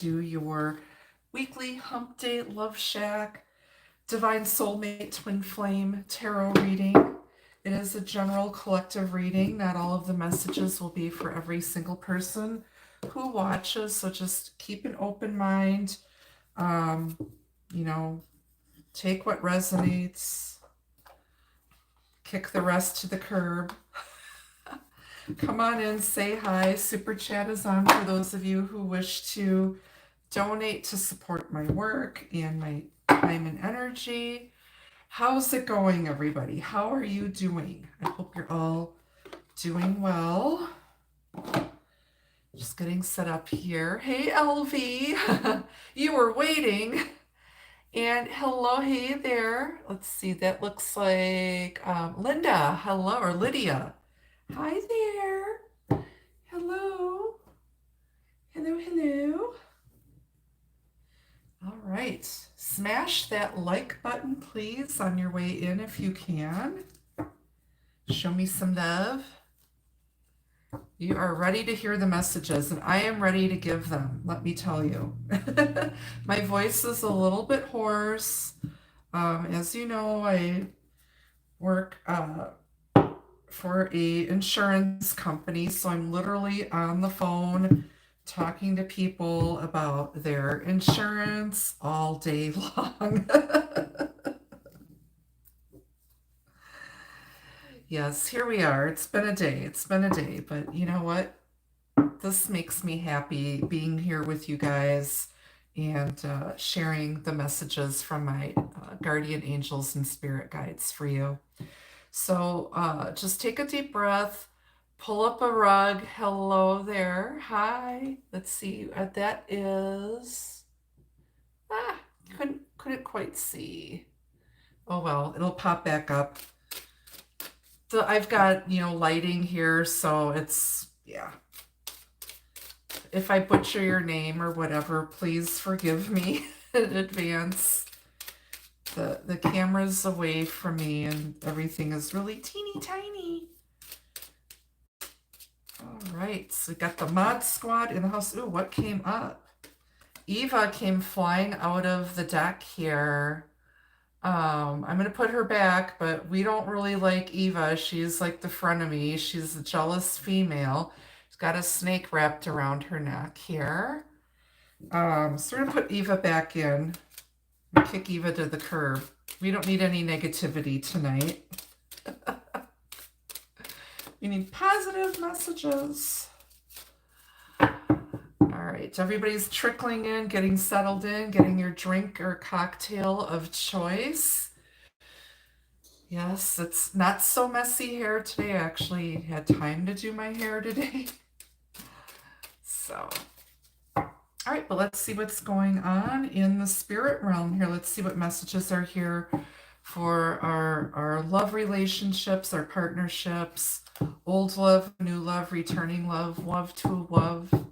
do your weekly Hump Day Love Shack Divine Soulmate Twinflame Tarot reading. It is a general collective reading. Not all of the messages will be for every single person who watches, so just keep an open mind. Um, you know, take what resonates, kick the rest to the curb. Come on in, say hi. Super chat is on for those of you who wish to donate to support my work and my time and energy. How's it going, everybody? How are you doing? I hope you're all doing well. Just getting set up here. Hey, LV. You were waiting. And hello, hey there. Let's see, that looks like Linda. Hello, or Lydia. Hi there. Hello. Hello, hello. All right. Smash that like button, please, on your way in if you can. Show me some love. You are ready to hear the messages, and I am ready to give them, let me tell you. My voice is a little bit hoarse. As you know, I work for a insurance company, so I'm literally on the phone talking to people about their insurance all day long. Yes, here we are. It's been a day. It's been a day, but you know what? This makes me happy being here with you guys and sharing the messages from my guardian angels and spirit guides for you. So just take a deep breath, pull up a rug. Hello there. Hi. Let's see. That is. Couldn't quite see. Oh well, it'll pop back up. So I've got, lighting here, so it's, yeah. If I butcher your name or whatever, please forgive me in advance. The camera's away from me and everything is really teeny tiny. All right, so we got the mod squad in the house. Ooh, what came up? Eva came flying out of the deck here. I'm going to put her back, but we don't really like Eva. She's like the frenemy. She's a jealous female. She's got a snake wrapped around her neck here. So we're going to put Eva back in. Kick Eva to the curb. We don't need any negativity tonight. We need positive messages. All right, everybody's trickling in, getting settled in, getting your drink or cocktail of choice. Yes, it's not so messy hair today. I actually had time to do my hair today. So, all right, but let's see what's going on in the spirit realm here. Let's see what messages are here for our love relationships, our partnerships, old love, new love, returning love, love to love,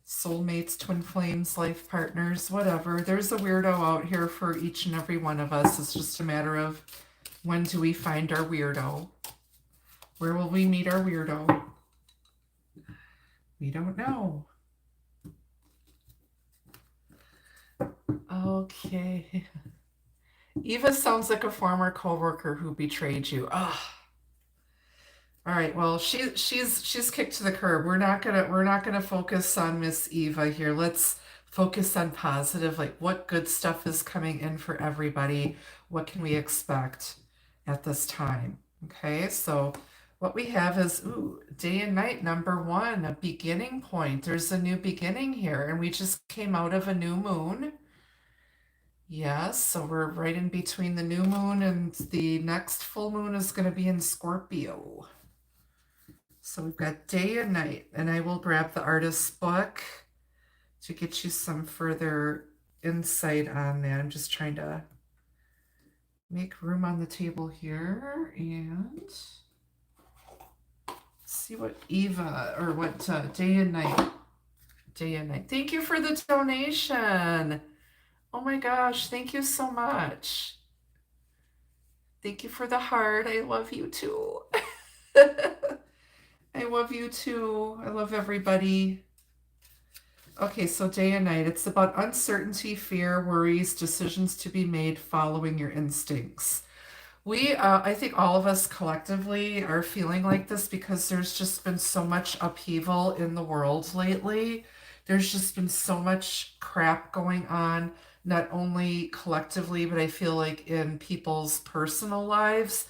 soulmates, twin flames, life partners, whatever. There's a weirdo out here for each and every one of us. It's just a matter of when do we find our weirdo? Where will we meet our weirdo? We don't know. Okay. Eva sounds like a former coworker who betrayed you. Ugh. All right. Well, she's kicked to the curb. We're not gonna focus on Miss Eva here. Let's focus on positive. Like, what good stuff is coming in for everybody? What can we expect at this time? Okay. So what we have is day and night number 1, a beginning point. There's a new beginning here, and we just came out of a new moon. Yes, so we're right in between the new moon and the next full moon is going to be in Scorpio. So we've got day and night, and I will grab the artist's book to get you some further insight on that. I'm just trying to make room on the table here and see what Eva, or what day and night. Thank you for the donation. Oh my gosh, thank you so much. Thank you for the heart. I love you too. I love you too. I love everybody. Okay, so day and night. It's about uncertainty, fear, worries, decisions to be made following your instincts. I think all of us collectively are feeling like this because there's just been so much upheaval in the world lately. There's just been so much crap going on, not only collectively, but I feel like in people's personal lives.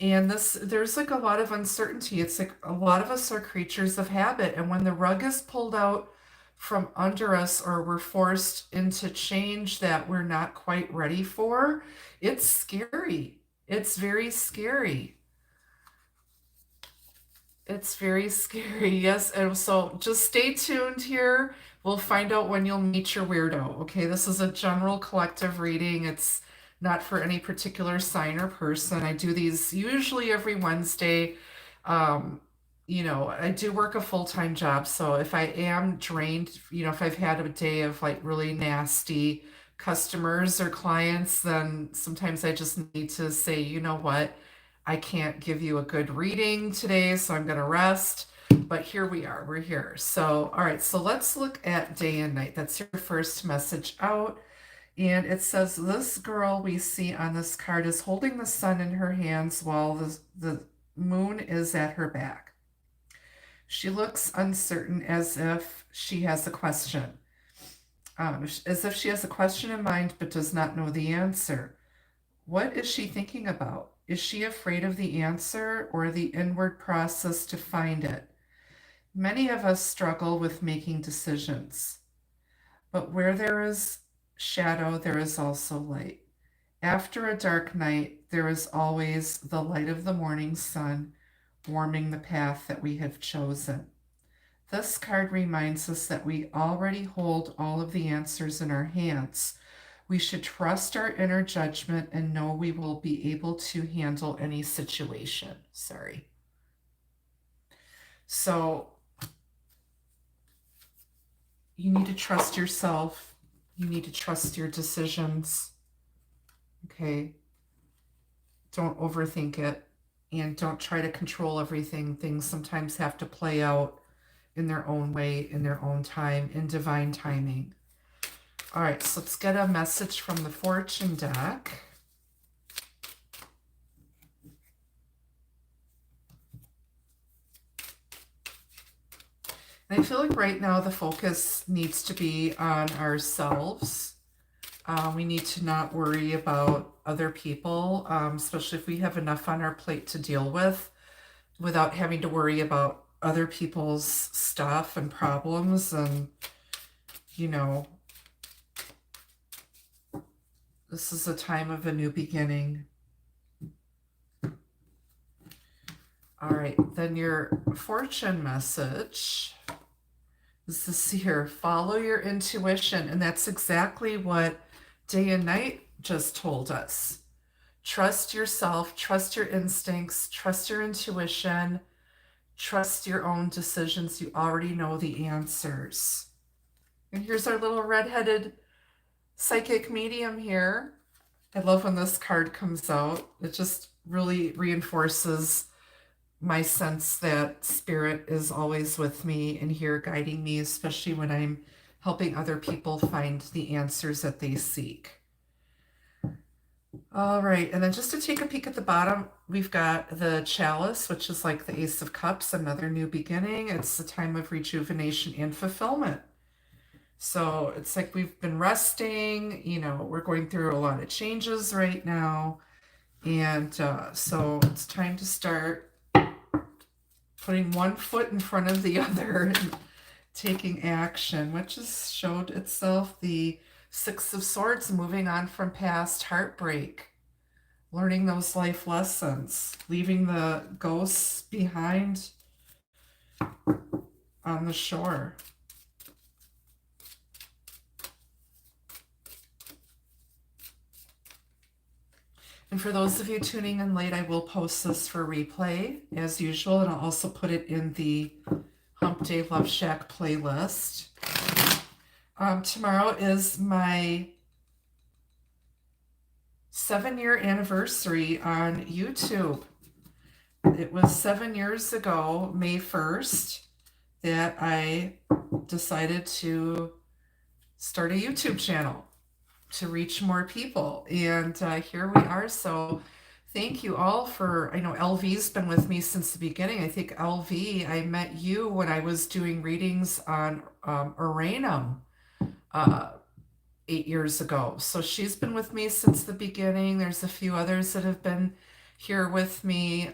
And there's like a lot of uncertainty. It's like a lot of us are creatures of habit. And when the rug is pulled out from under us or we're forced into change that we're not quite ready for, it's scary. It's very scary. It's very scary, yes. And so just stay tuned here. We'll find out when you'll meet your weirdo. Okay, this is a general collective reading. It's not for any particular sign or person. I do these usually every Wednesday. Um, I do work a full-time job, so if I am drained, if I've had a day of like really nasty customers or clients, then sometimes I just need to say, you know what? I can't give you a good reading today, so I'm going to rest. But here we are, we're here. So, all right, so let's look at day and night. That's your first message out. And it says, this girl we see on this card is holding the sun in her hands while the moon is at her back. She looks uncertain as if she has a question, as if she has a question in mind but does not know the answer. What is she thinking about? Is she afraid of the answer or the inward process to find it? Many of us struggle with making decisions, but where there is shadow, there is also light. After a dark night, there is always the light of the morning sun warming the path that we have chosen. This card reminds us that we already hold all of the answers in our hands. We should trust our inner judgment and know we will be able to handle any situation. Sorry. So you need to trust yourself. You need to trust your decisions. Okay. Don't overthink it and don't try to control everything. Things sometimes have to play out in their own way, in their own time, in divine timing. All right, so let's get a message from the fortune deck. And I feel like right now the focus needs to be on ourselves. We need to not worry about other people, especially if we have enough on our plate to deal with without having to worry about other people's stuff and problems. And, this is a time of a new beginning. All right, then your fortune message is this here. Follow your intuition. And that's exactly what day and night just told us. Trust yourself, trust your instincts, trust your intuition, trust your own decisions. You already know the answers. And here's our little redheaded psychic medium here. I love when this card comes out. It just really reinforces my sense that spirit is always with me and here guiding me, especially when I'm helping other people find the answers that they seek. All right, and then just to take a peek at the bottom, we've got the chalice, which is like the Ace of Cups, another new beginning. It's a time of rejuvenation and fulfillment. So it's like we've been resting, we're going through a lot of changes right now. And so it's time to start putting one foot in front of the other and taking action, which has showed itself the Six of Swords, moving on from past heartbreak, learning those life lessons, leaving the ghosts behind on the shore. And for those of you tuning in late, I will post this for replay as usual, and I'll also put it in the Humpday Love Shack playlist. Tomorrow is my 7-year anniversary on YouTube. It was 7 years ago, May 1st, that I decided to start a YouTube channel to reach more people. And here we are. So thank you all for, I know LV's been with me since the beginning. I think LV, I met you when I was doing readings on Uranum 8 years ago. So she's been with me since the beginning. There's a few others that have been here with me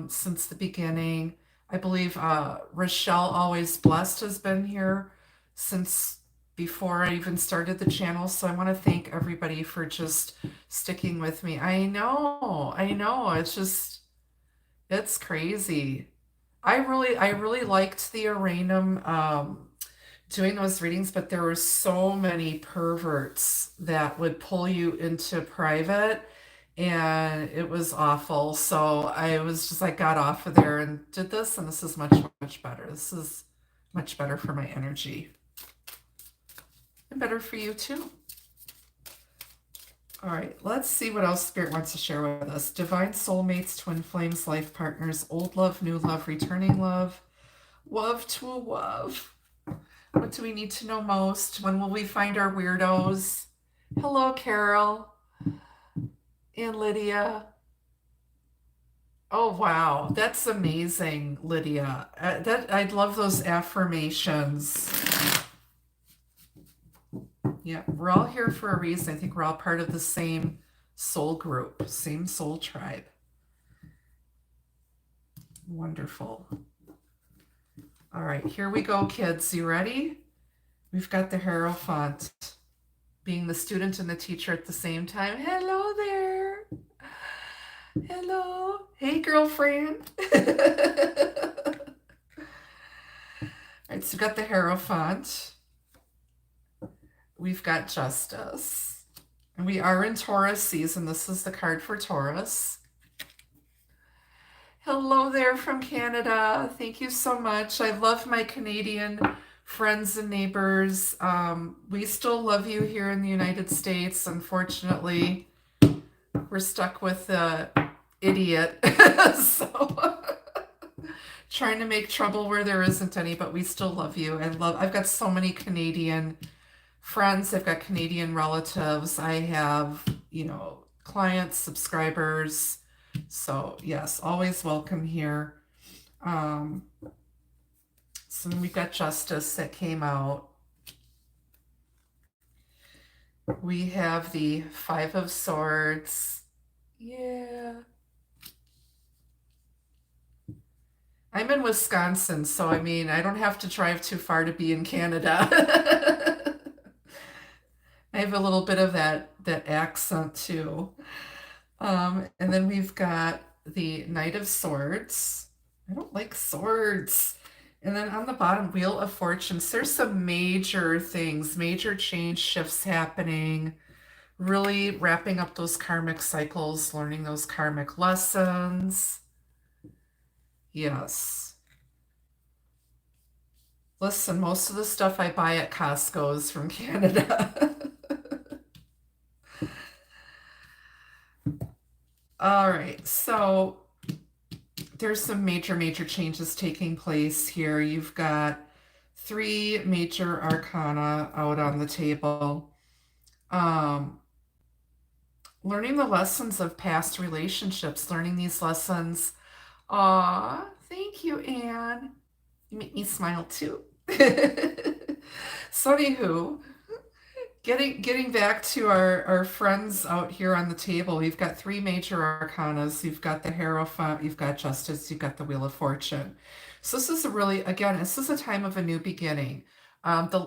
since the beginning. I believe Rochelle Always Blessed has been here since before I even started the channel. So I want to thank everybody for just sticking with me. I know. It's crazy. I really liked the Uranum doing those readings, but there were so many perverts that would pull you into private, and it was awful. So I was just like, got off of there and did this, and this is much, much better. This is much better for my energy and better for you too. All right, let's see what else Spirit wants to share with us. Divine soulmates, twin flames, life partners, old love, new love, returning love, love to a love. What do we need to know most? When will we find our weirdos? Hello, Carol and Lydia. Oh, wow. That's amazing, Lydia. I'd love those affirmations. Yeah, we're all here for a reason. I think we're all part of the same soul group, same soul tribe. Wonderful. All right, here we go, kids. You ready? We've got the Hierophant, being the student and the teacher at the same time. Hello there. Hello. Hey, girlfriend. All right, so we've got the Hierophant. We've got Justice. And we are in Taurus season. This is the card for Taurus. Hello there from Canada. Thank you so much. I love my Canadian friends and neighbors. We still love you here in the United States. Unfortunately, we're stuck with the idiot. So trying to make trouble where there isn't any, but we still love you. I've got so many Canadian friends. I've got Canadian relatives. I have, clients, subscribers. So yes, always welcome here. So then we've got Justice that came out. We have the Five of Swords. Yeah. I'm in Wisconsin, so I mean, I don't have to drive too far to be in Canada. I have a little bit of that accent too. And then we've got the Knight of Swords. I don't like swords. And then on the bottom, Wheel of Fortunes. There's some major things, major change shifts happening. Really wrapping up those karmic cycles, learning those karmic lessons. Yes. Listen, most of the stuff I buy at Costco is from Canada. All right, so there's some major changes taking place here. You've got 3 major arcana out on the table. Learning the lessons of past relationships, learning these lessons. Aw, thank you, Anne. You make me smile too. So anywho, getting back to our friends out here on the table, we've got 3 major arcanas. You've got the Hierophant, you've got Justice, you've got the Wheel of Fortune. So this is this is a time of a new beginning.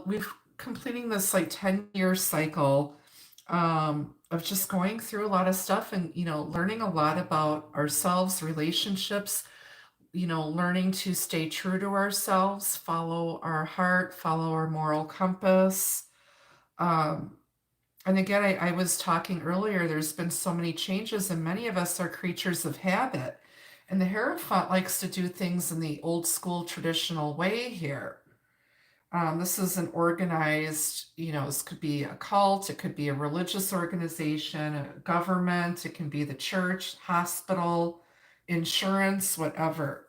We've completing this like 10-year cycle of just going through a lot of stuff and, learning a lot about ourselves, relationships, learning to stay true to ourselves, follow our heart, follow our moral compass. And again, I was talking earlier, there's been so many changes and many of us are creatures of habit. And the Hierophant likes to do things in the old school traditional way here. This is an organized, this could be a cult, it could be a religious organization, a government, it can be the church, hospital, insurance, whatever.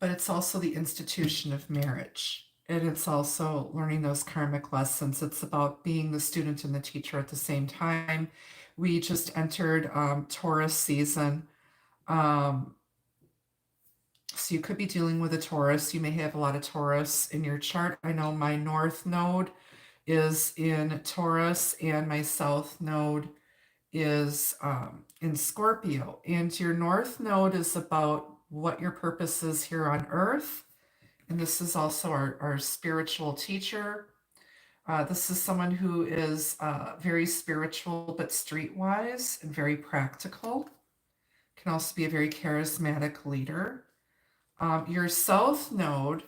but it's also the institution of marriage. And it's also learning those karmic lessons. It's about being the student and the teacher at the same time. We just entered Taurus season. Um, so you could be dealing with a Taurus. You may have a lot of Taurus in your chart. I know my North Node is in Taurus and my South Node is in Scorpio. And your North Node is about what your purpose is here on Earth. And this is also our spiritual teacher. This is someone who is very spiritual but streetwise and very practical. Can also be a very charismatic leader. Your South Node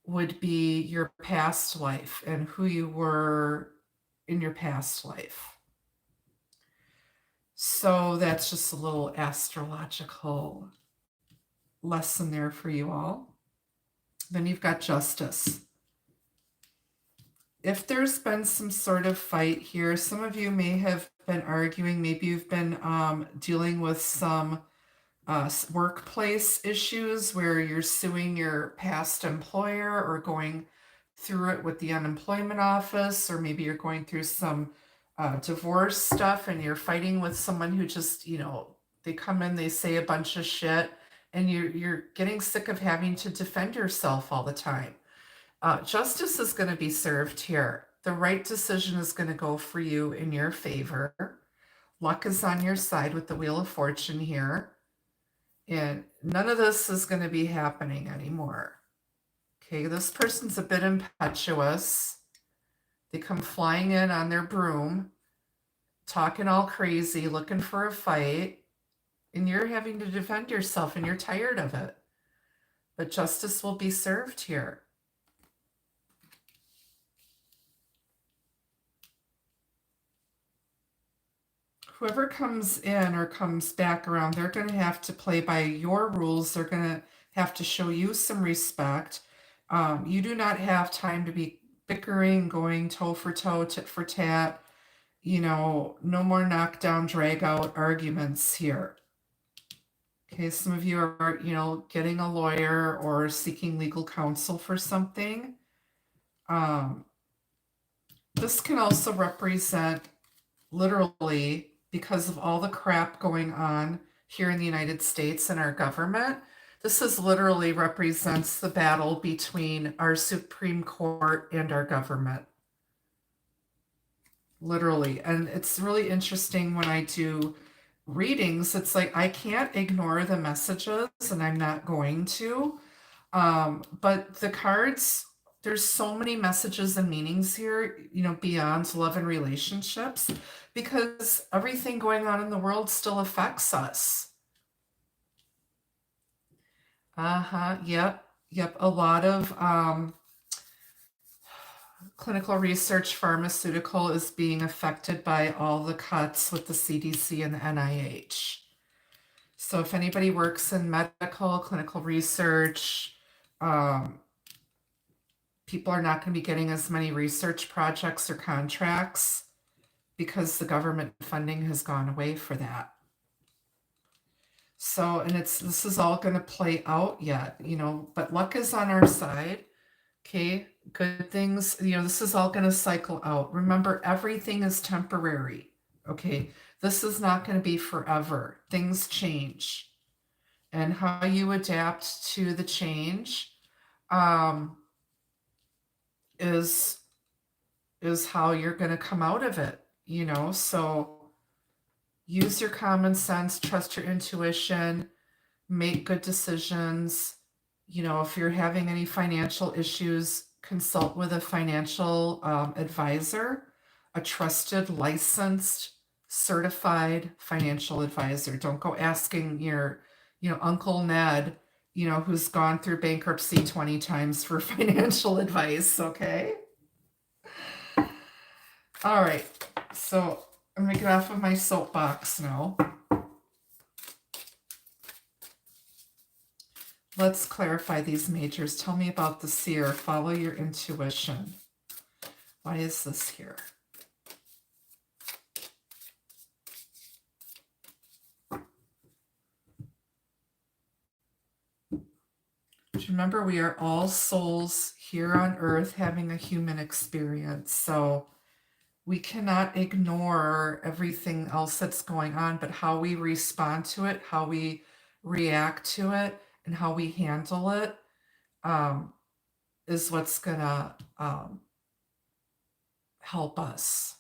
would be your past life and who you were in your past life. So that's just a little astrological lesson there for you all. Then you've got Justice. If there's been some sort of fight here, some of you may have been arguing, maybe you've been dealing with some workplace issues where you're suing your past employer or going through it with the unemployment office, or maybe you're going through some divorce stuff and you're fighting with someone who just, they come in, they say a bunch of shit, and you're getting sick of having to defend yourself all the time. Justice is going to be served here. The right decision is going to go for you in your favor. Luck is on your side with the Wheel of Fortune here. And none of this is going to be happening anymore. Okay, this person's a bit impetuous. They come flying in on their broom, talking all crazy, looking for a fight, and you're having to defend yourself and you're tired of it. But justice will be served here. Whoever comes in or comes back around, they're going to have to play by your rules. They're going to have to show you some respect. You do not have time to be bickering, going toe for toe, tit for tat. No more knockdown, drag out arguments here. Okay, some of you are, getting a lawyer or seeking legal counsel for something. This can also represent, literally, because of all the crap going on here in the United States and our government, this is literally represents the battle between our Supreme Court and our government. Literally. And it's really interesting when I do readings, it's like I can't ignore the messages, and I'm not going to. But the cards, there's so many messages and meanings here, beyond love and relationships, because everything going on in the world still affects us. Yep. A lot of clinical research, pharmaceutical is being affected by all the cuts with the CDC and the NIH. So if anybody works in medical, clinical research, people are not going to be getting as many research projects or contracts because the government funding has gone away for that. So, and this is all going to play out yet, but luck is on our side. Okay, good things, this is all going to cycle out. Remember, everything is temporary. Okay, this is not going to be forever. Things change. And how you adapt to the change is how you're going to come out of it, so use your common sense, trust your intuition, make good decisions. If you're having any financial issues, consult with a financial advisor, a trusted, licensed, certified financial advisor. Don't go asking your, Uncle Ned, who's gone through bankruptcy 20 times for financial advice, okay? All right, so I'm gonna get off of my soapbox now. Let's clarify these majors. Tell me about the seer. Follow your intuition. Why is this here? Would remember, we are all souls here on earth having a human experience. So we cannot ignore everything else that's going on, but how we respond to it, how we react to it, and how we handle it um, is what's gonna help us.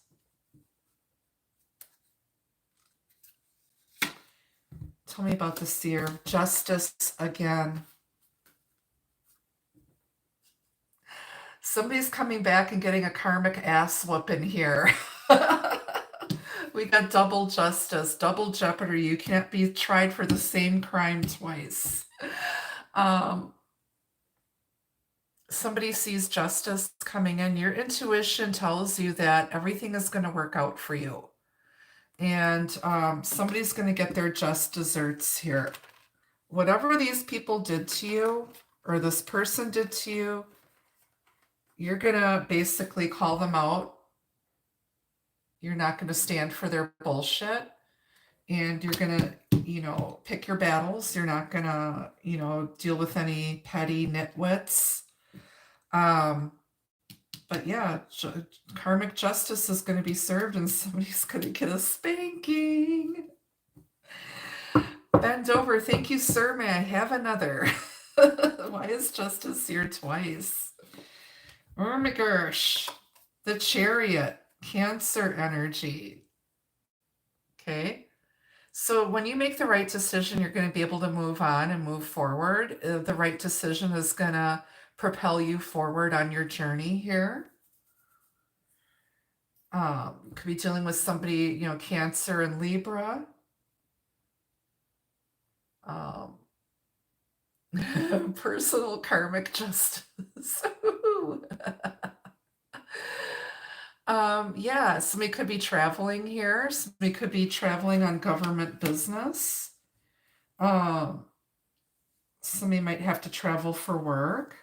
Tell me about the seer. Justice again. Somebody's coming back and getting a karmic ass whooping here. We got double justice, double jeopardy. You can't be tried for the same crime twice. Somebody sees justice coming in. Your intuition tells you that everything is going to work out for you. And somebody's going to get their just desserts here. Whatever these people did to you, or this person did to you, you're going to basically call them out. You're not going to stand for their bullshit. And you're going to, pick your battles. You're not going to, deal with any petty nitwits. But yeah, karmic justice is going to be served and somebody's going to get a spanking. Bend over. Thank you, sir. May I have another? Why is justice here twice? Oh my gosh. The Chariot, Cancer energy. Okay. So when you make the right decision, you're going to be able to move on and move forward. The right decision is going to propel you forward on your journey here. Could be dealing with somebody, Cancer and Libra. Personal karmic justice. Yeah, somebody could be traveling here. Somebody could be traveling on government business. Somebody might have to travel for work.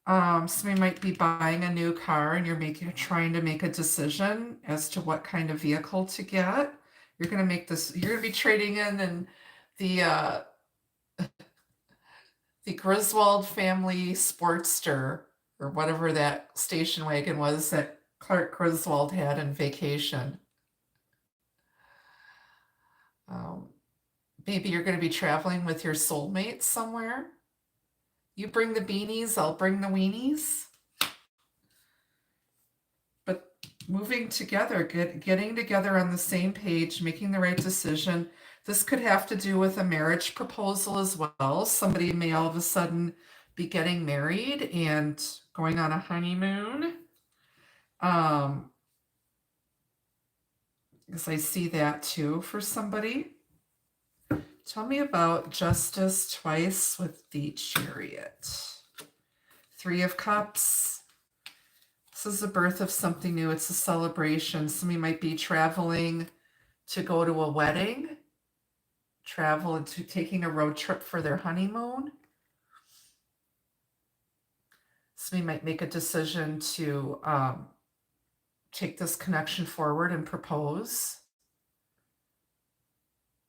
Somebody might be buying a new car and you're trying to make a decision as to what kind of vehicle to get. You're going to be trading in the Griswold family Sportster, or whatever that station wagon was that Clark Griswold had in Vacation. Maybe you're going to be traveling with your soulmate somewhere. You bring the beanies, I'll bring the weenies. But moving together, getting together on the same page, making the right decision. This could have to do with a marriage proposal as well. Somebody may all of a sudden be getting married and going on a honeymoon. Because I see that too for somebody. Tell me about justice twice with the Chariot. 3 of Cups. This is the birth of something new. It's a celebration. Somebody might be traveling to go to a wedding, travel to taking a road trip for their honeymoon. Somebody might make a decision to take this connection forward and propose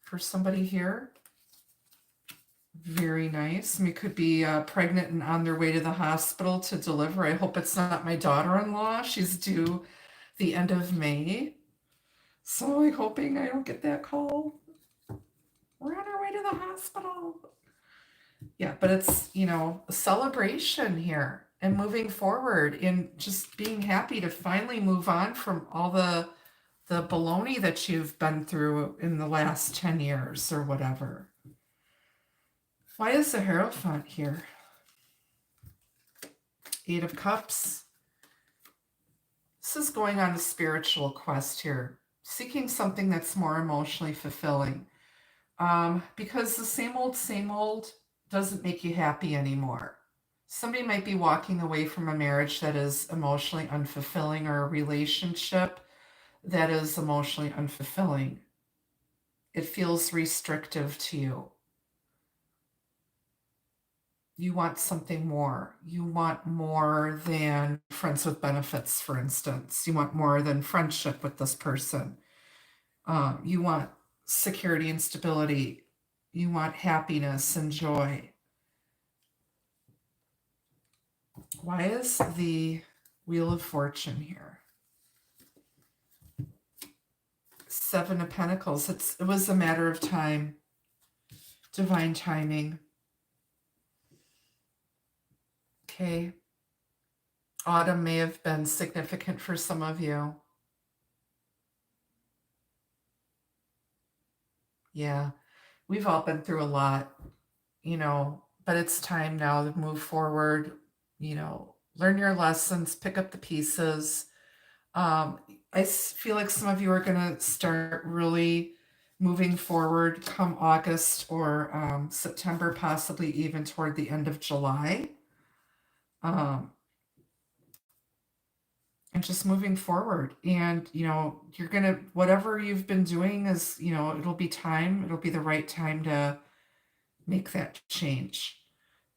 for somebody here. Very nice. Somebody could be pregnant and on their way to the hospital to deliver. I hope it's not my daughter-in-law. She's due the end of May. So I'm hoping I don't get that call. We're on our way to the hospital. Yeah, but it's, a celebration here and moving forward and just being happy to finally move on from all the baloney that you've been through in the last 10 years or whatever. Why is the Hierophant here? 8 of Cups. This is going on a spiritual quest here, seeking something that's more emotionally fulfilling. Because the same old doesn't make you happy anymore. Somebody might be walking away from a marriage that is emotionally unfulfilling, or a relationship that is emotionally unfulfilling. It feels restrictive to you. You want something more. You want more than friends with benefits, for instance. You want more than friendship with this person. You want security and stability. You want happiness and joy. Why is the Wheel of Fortune here? Seven of Pentacles. It was a matter of time. Divine timing. Okay. Autumn may have been significant for some of you. Yeah. We've all been through a lot, but it's time now to move forward, learn your lessons, pick up the pieces. I feel like some of you are going to start really moving forward come August or September, possibly even toward the end of July. And just moving forward. And, you're going to, whatever you've been doing is, it'll be the right time to make that change.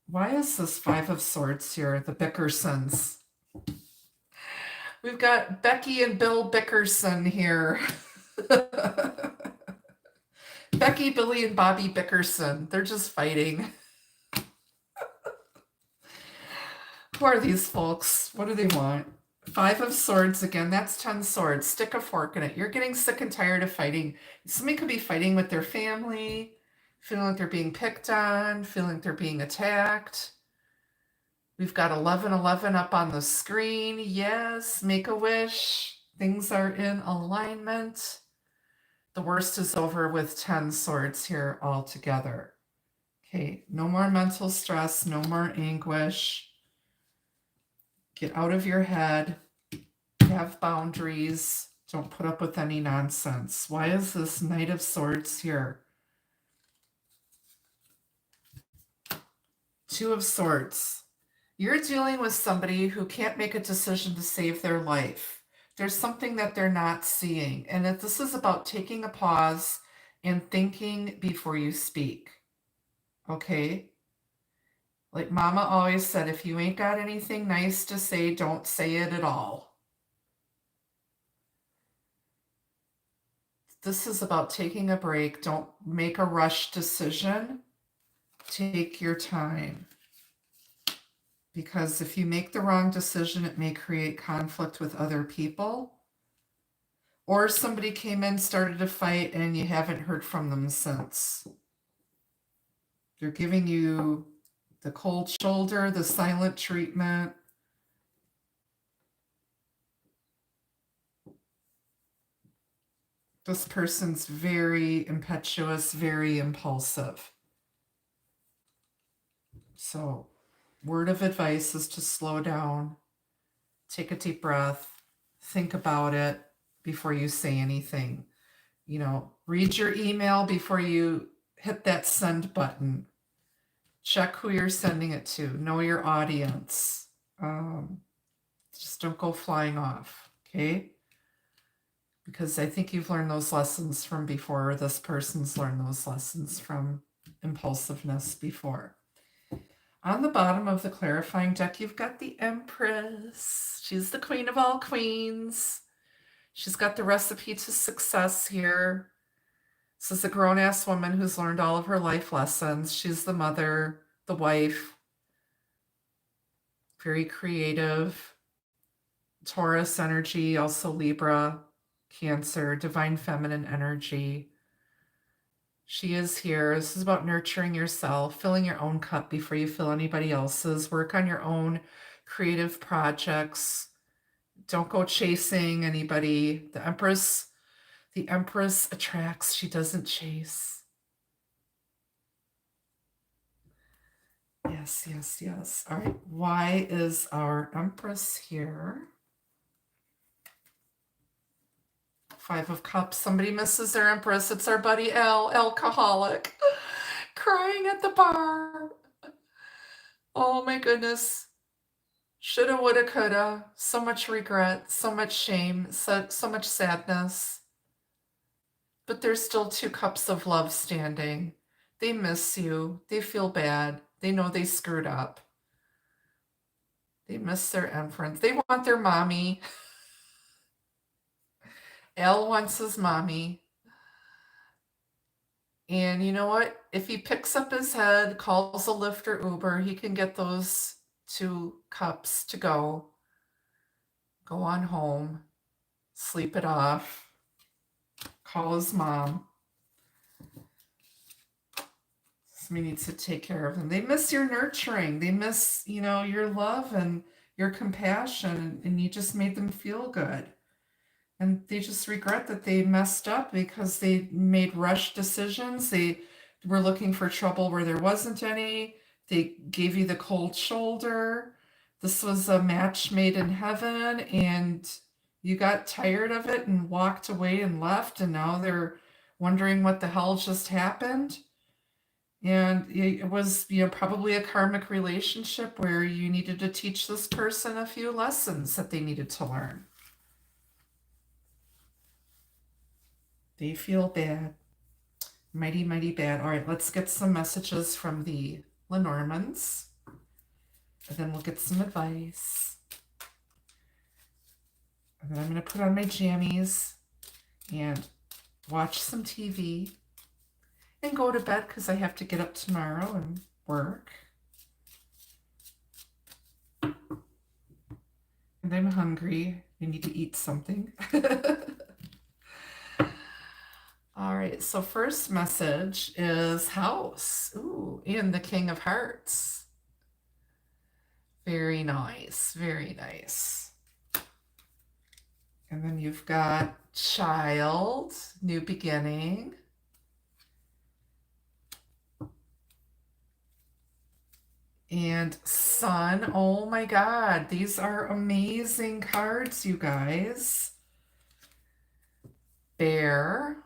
Why is this Five of Swords here? The Bickersons. We've got Becky and Bill Bickerson here. Becky, Billy, and Bobby Bickerson. They're just fighting. Who are these folks? What do they want? Five of Swords again. That's 10 swords. Stick a fork in it. You're getting sick and tired of fighting. Somebody could be fighting with their family, feeling like they're being picked on, feeling like they're being attacked. We've got 1111 up on the screen. Yes, make a wish. Things are in alignment. The worst is over with 10 swords here all together. Okay, no more mental stress, no more anguish. Get out of your head. Have boundaries. Don't put up with any nonsense. Why is this Knight of Swords here? Two of Swords. You're dealing with somebody who can't make a decision to save their life. There's something that they're not seeing. And if this is about taking a pause and thinking before you speak. Okay? Like Mama always said, if you ain't got anything nice to say, don't say it at all. This is about taking a break. Don't make a rush decision. Take your time. Because if you make the wrong decision, it may create conflict with other people. Or somebody came in, started a fight, and you haven't heard from them since. They're giving you the cold shoulder, the silent treatment. This person's very impetuous, very impulsive. So, word of advice is to slow down, take a deep breath, think about it before you say anything. Read your email before you hit that send button. Check who you're sending it to. Know your audience. Just don't go flying off, okay? Because I think you've learned those lessons from before, or this person's learned those lessons from impulsiveness before. On the bottom of the clarifying deck, you've got the Empress. She's the queen of all queens. She's got the recipe to success here. This is a grown-ass woman who's learned all of her life lessons. She's the mother, the wife, very creative. Taurus energy, also Libra, Cancer, divine feminine energy. She is here. This is about nurturing yourself, filling your own cup before you fill anybody else's. Work on your own creative projects. Don't go chasing anybody. The Empress attracts, she doesn't chase. Yes, yes, yes. All right. Why is our Empress here? Five of Cups. Somebody misses their Empress. It's our buddy Al, alcoholic, crying at the bar. Oh my goodness. Shoulda, woulda, coulda. So much regret, so much shame, so much sadness. But there's still 2 cups of love standing. They miss you. They feel bad. They know they screwed up. They miss their Empress. They want their mommy. Al wants his mommy. And you know what? If he picks up his head, calls a Lyft or Uber, he can get those 2 cups to go on home, sleep it off, call his mom. Somebody needs to take care of them. They miss your nurturing. They miss, your love and your compassion, and you just made them feel good. And they just regret that they messed up because they made rush decisions. They were looking for trouble where there wasn't any. They gave you the cold shoulder. This was a match made in heaven, and you got tired of it and walked away and left, and now they're wondering what the hell just happened. And it was, probably a karmic relationship where you needed to teach this person a few lessons that they needed to learn. They feel bad. Mighty, mighty bad. All right, let's get some messages from the Lenormands. And then we'll get some advice. And then I'm going to put on my jammies and watch some TV and go to bed because I have to get up tomorrow and work. And I'm hungry. I need to eat something. All right, so first message is house. Ooh, and the King of Hearts. Very nice, very nice. And then you've got child, new beginning. And sun. Oh my God, these are amazing cards, you guys. Bear.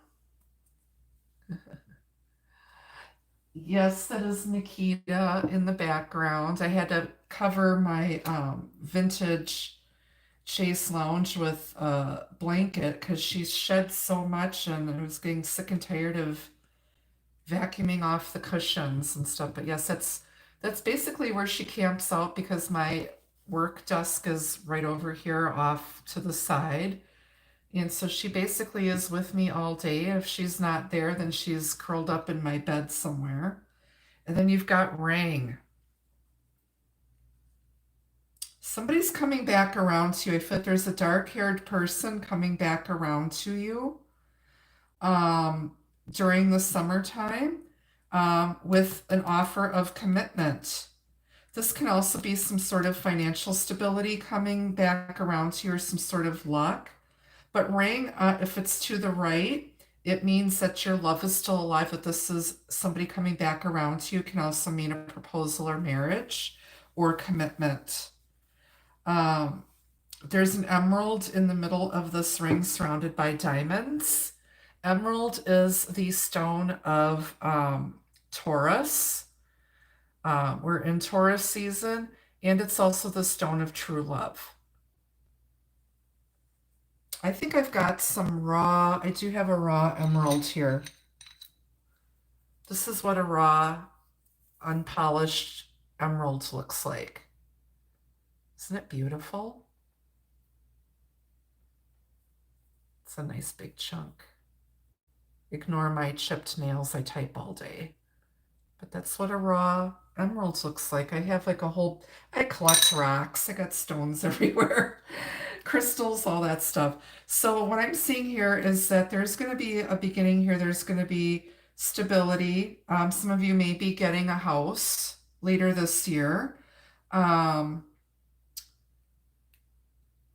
Yes, that is Nikita in the background. I had to cover my vintage Chase lounge with a blanket because she's shed so much, and I was getting sick and tired of vacuuming off the cushions and stuff. But yes, that's basically where she camps out because my work desk is right over here off to the side. And so she basically is with me all day. If she's not there, then she's curled up in my bed somewhere. And then you've got Rang. Somebody's coming back around to you. I feel like there's a dark-haired person coming back around to you during the summertime with an offer of commitment. This can also be some sort of financial stability coming back around to you, or some sort of luck. But Rang, if it's to the right, it means that your love is still alive, that this is somebody coming back around to you. Can also mean a proposal or marriage or commitment. There's an emerald in the middle of this ring surrounded by diamonds. Emerald is the stone of Taurus. We're in Taurus season, and it's also the stone of true love. I think I've got I do have a raw emerald here. This is what a raw, unpolished emerald looks like. Isn't it beautiful? It's a nice big chunk. Ignore my chipped nails. I type all day. But that's what a raw emerald looks like. I have like I collect rocks. I got stones everywhere. Crystals, all that stuff. So what I'm seeing here is that there's going to be a beginning here. There's going to be stability. Some of you may be getting a house later this year. I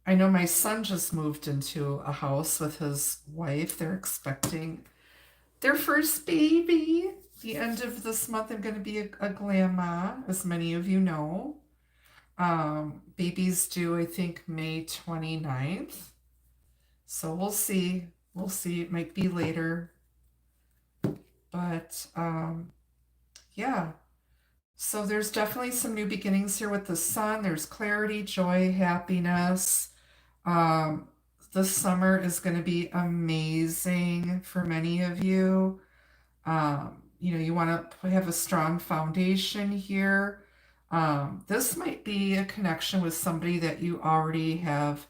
know my son just moved into a house with his wife. They're expecting their first baby. The end of this month, I'm going to be a grandma, as many of you know. Baby's due, I think, May 29th. So we'll see. We'll see. It might be later. But yeah. So there's definitely some new beginnings here with the sun. There's clarity, joy, happiness. This summer is going to be amazing for many of you. You want to have a strong foundation here. This might be a connection with somebody that you already have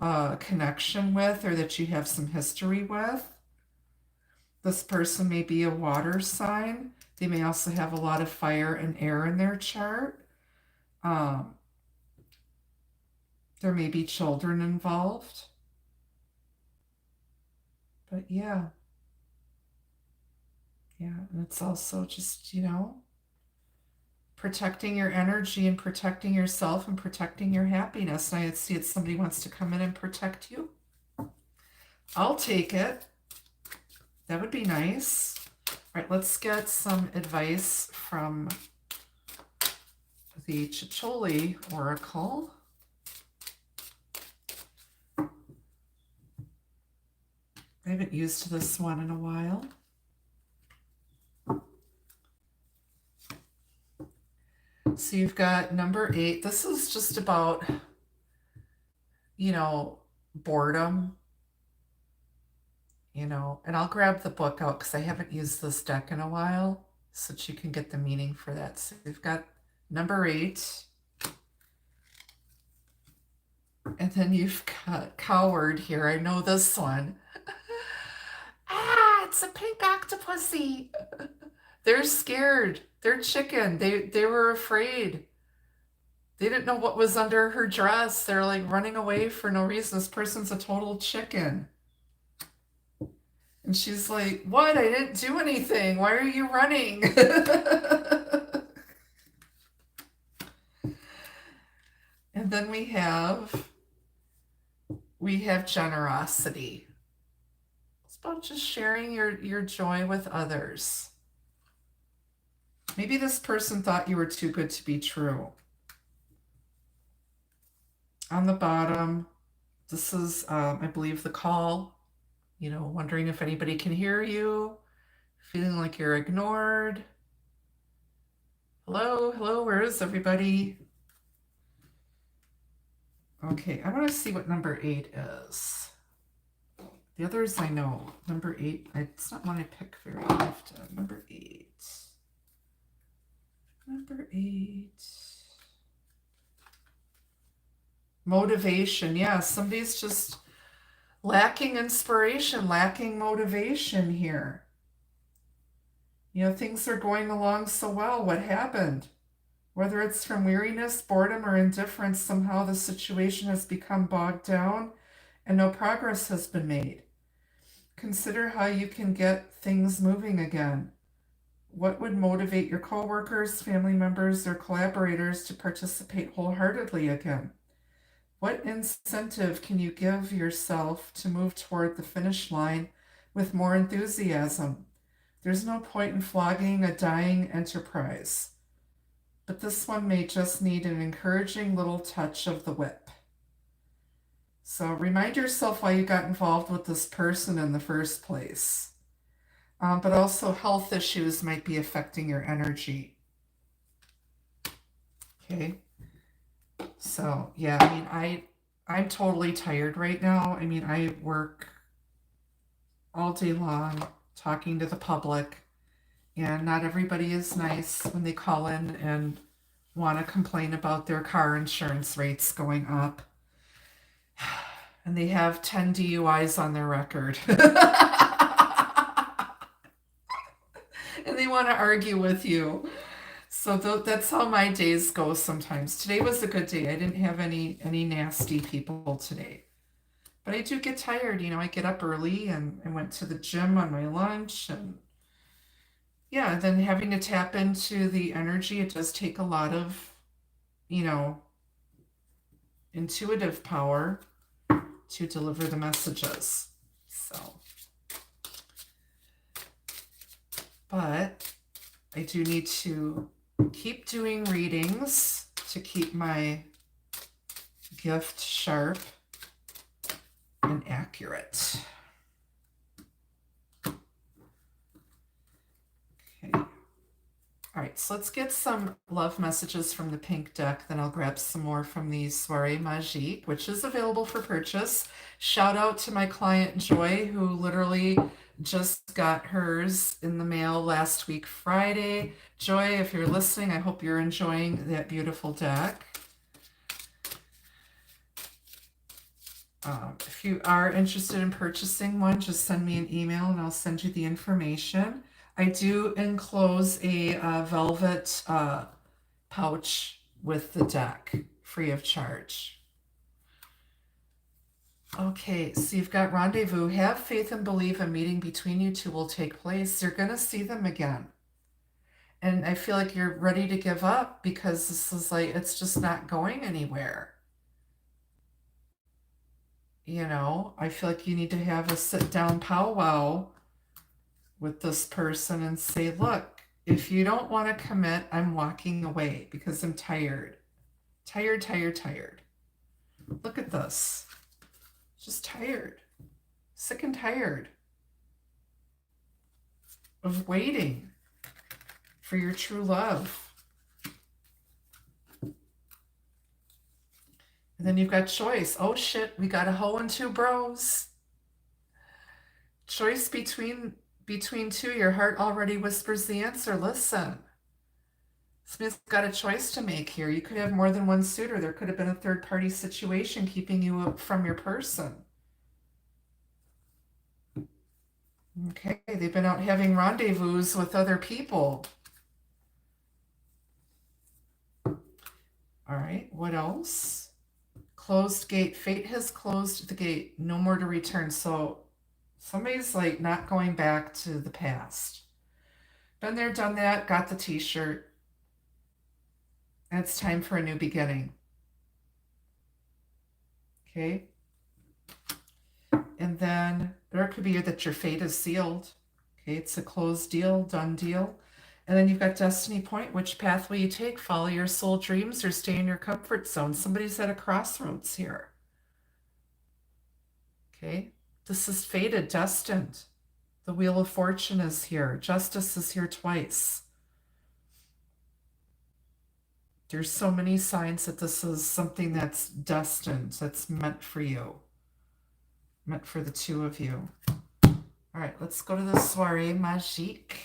a connection with, or that you have some history with. This person may be a water sign. They may also have a lot of fire and air in their chart. Um, there may be children involved. But yeah, and it's also just, protecting your energy and protecting yourself and protecting your happiness. And I see it, somebody wants to come in and protect you. I'll take it. That would be nice. All right, let's get some advice from the Chicholi Oracle. I haven't used this one in a while. So you've got number 8. This is just about, boredom, and I'll grab the book out because I haven't used this deck in a while so that you can get the meaning for that. So we've got number 8. And then you've got coward here. I know this one. It's a pink octopusy. They're scared. They're chicken. They were afraid. They didn't know what was under her dress. They're like running away for no reason. This person's a total chicken. And she's like, what? I didn't do anything. Why are you running? And then we have generosity. It's about just sharing your joy with others. Maybe this person thought you were too good to be true. On the bottom, this is, I believe, the call. Wondering if anybody can hear you, feeling like you're ignored. Hello, where is everybody? Okay, I want to see what number 8 is. The others I know. Number 8, it's not one I pick very often. Number 8. Number 8. Motivation. Yeah, somebody's just lacking inspiration, lacking motivation here. Things are going along so well. What happened? Whether it's from weariness, boredom, or indifference, somehow the situation has become bogged down and no progress has been made. Consider how you can get things moving again. What would motivate your coworkers, family members, or collaborators to participate wholeheartedly again? What incentive can you give yourself to move toward the finish line with more enthusiasm? There's no point in flogging a dying enterprise. But this one may just need an encouraging little touch of the whip. So remind yourself why you got involved with this person in the first place. But also health issues might be affecting your energy. Okay. So yeah, I'm totally tired right now. I work all day long talking to the public, and not everybody is nice when they call in and want to complain about their car insurance rates going up. And they have 10 DUIs on their record. And they want to argue with you. So that's how my days go sometimes. Today was a good day. I didn't have any nasty people today. But I do get tired. I get up early and I went to the gym on my lunch. And yeah, then having to tap into the energy, it does take a lot of, intuitive power to deliver the messages. So, but I do need to keep doing readings to keep my gift sharp and accurate. Okay. All right, so let's get some love messages from the pink deck. Then I'll grab some more from the Soirée Magique, which is available for purchase. Shout out to my client Joy, who literally just got hers in the mail last week, Friday. Joy, if you're listening, I hope you're enjoying that beautiful deck. If you are interested in purchasing one, just send me an email and I'll send you the information. I do enclose a velvet pouch with the deck, free of charge. Okay, so you've got rendezvous. Have faith and believe a meeting between you two will take place. You're going to see them again. And I feel like you're ready to give up because this is like, it's just not going anywhere. You know, I feel like you need to have a sit down powwow with this person and say, look, if you don't want to commit, I'm walking away because I'm tired. Tired, tired, tired. Look at this. Just tired. Sick and tired of waiting for your true love. And then you've got choice. Oh shit, we got a hoe and two bros. Choice between two. Your heart already whispers the answer. Listen. Somebody's got a choice to make here. You could have more than one suitor. There could have been a third party situation keeping you from your person. Okay, they've been out having rendezvous with other people. All right, what else? Closed gate. Fate has closed the gate. No more to return. So somebody's like not going back to the past. Been there, done that, got the t-shirt. And it's time for a new beginning. Okay. And then there could be that your fate is sealed. Okay, it's a closed deal, done deal. And then you've got destiny point. Which path will you take? Follow your soul dreams or stay in your comfort zone? Somebody's at a crossroads here. Okay, this is fated, destined. The wheel of fortune is here. Justice is here twice. There's so many signs that this is something that's destined, that's meant for you, meant for the two of you. All right, let's go to the soirée magique.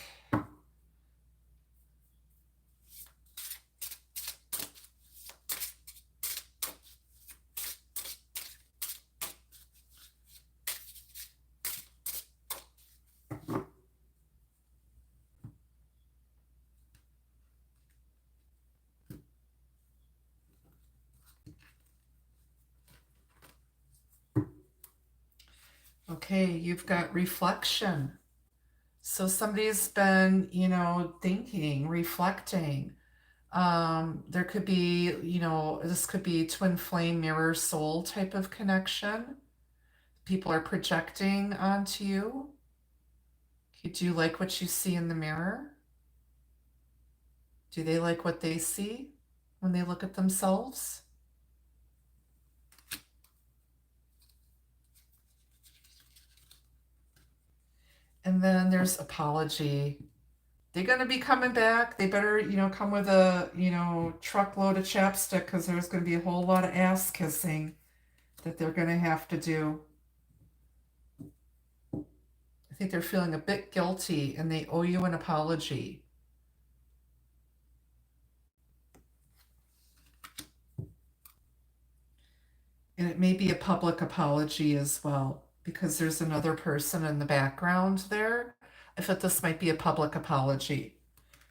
Okay, you've got reflection. So somebody's been, thinking, reflecting. There could be, this could be twin flame mirror soul type of connection. People are projecting onto you. Do you like what you see in the mirror? Do they like what they see when they look at themselves? And then there's apology. They're going to be coming back. They better, come with a, truckload of chapstick because there's going to be a whole lot of ass kissing that they're going to have to do. I think they're feeling a bit guilty and they owe you an apology. And it may be a public apology as well, because there's another person in the background there. I thought this might be a public apology.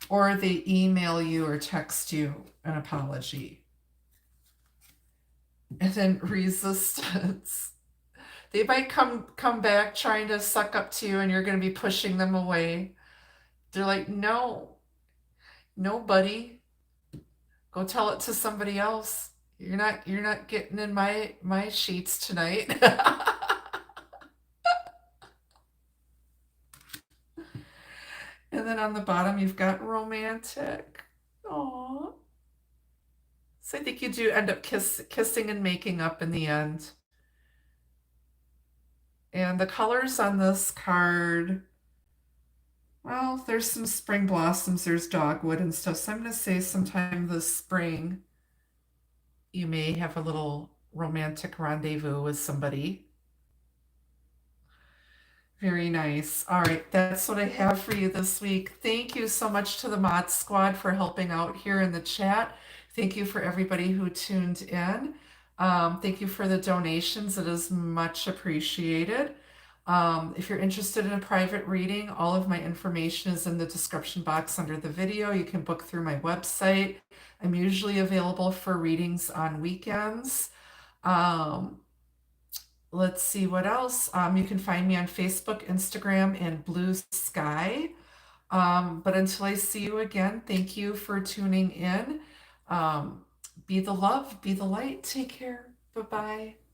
Or they email you or text you an apology. And then resistance. They might come back trying to suck up to you and you're going to be pushing them away. They're like, no, buddy. Go tell it to somebody else. You're not getting in my sheets tonight. And then on the bottom, you've got romantic. Aww. So I think you do end up kissing and making up in the end. And the colors on this card, well, there's some spring blossoms, there's dogwood and stuff. So I'm going to say sometime this spring, you may have a little romantic rendezvous with somebody. Very nice. All right, that's what I have for you this week. Thank you so much to the Mod Squad for helping out here in the chat. Thank you for everybody who tuned in. Thank you for the donations. It is much appreciated. If you're interested in a private reading, all of my information is in the description box under the video. You can book through my website. I'm usually available for readings on weekends. Um, let's see what else. You can find me on Facebook, Instagram, and Blue Sky. But until I see you again, thank you for tuning in. Um, be the love, be the light. Take care. Bye bye.